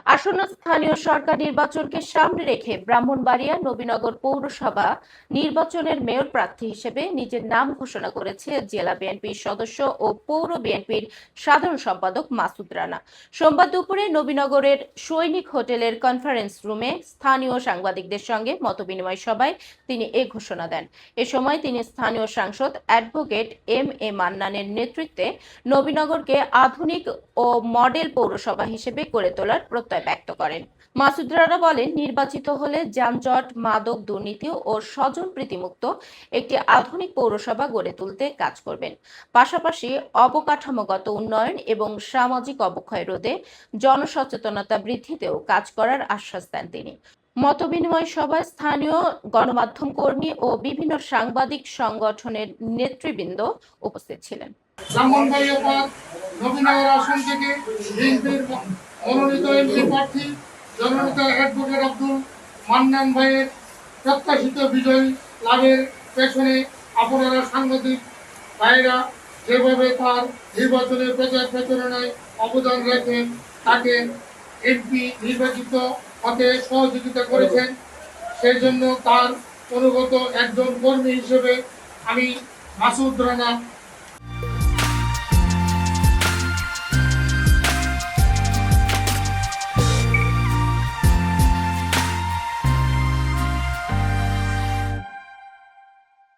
আসন্ন স্থানীয় সরকার নির্বাচনকে সামনে রেখে ব্রাহ্মণবাড়িয়া নবীনগর পৌরসভা নির্বাচনের মেয়র প্রার্থী হিসেবে নিজের নাম ঘোষণা করেছে জেলা বিএনপির সদস্য ও পৌর বিএনপির সাধারণ সম্পাদক মাসুদ রানা। সোমবার দুপুরে নবীনগরের সৈনিক হোটেলের কনফারেন্স রুমে স্থানীয় সাংবাদিকদের সঙ্গে মতবিনিময় সভায় তিনি এ ঘোষণা দেন। এ সময় তিনি স্থানীয় সাংসদ অ্যাডভোকেট এম মান্নানের নেতৃত্বে নবীনগরকে আধুনিক ও মডেল পৌরসভা হিসেবে গড়ে তোলার প্রত্যয় ব্যক্ত করেন। মাসুদ রানা বলেন, নির্বাচিত হলে যানজট, মাদক, দুর্নীতি ও স্বজন প্রীতিমুক্ত একটি আধুনিক পৌরসভা গড়ে তুলতে কাজ করবেন। পাশাপাশি অবকাঠামোগত উন্নয়ন এবং সামাজিক অবক্ষয় রোধে জনসচেতনতা বৃদ্ধিতেও কাজ করার আশ্বাস দেন তিনি। মতবিনিময় সভায় স্থানীয় গণমাধ্যম কর্মী ও বিভিন্ন সাংবাদিক সংগঠনের নেতৃবৃন্দ উপস্থিত ছিলেন। ব্রাহ্মণবাড়িয়া নবীনগর আসন থেকে বিএনপির মনোনীত এমপি প্রার্থী জননেতা অ্যাডভোকেট আব্দুল মান্নান ভাইয়ের প্রত্যাশিত বিজয় লাভের পেছনে আপনারা সাংবাদিক ভাইয়েরা যেভাবে তার নির্বাচনের প্রচার প্রচারণায় অবদান রাখেন, তাকে এমপি নির্বাচিত হতে সহযোগিতা করেছেন, সেই জন্য তার অনুগত একজন কর্মী হিসেবে আমি মাসুদ রানা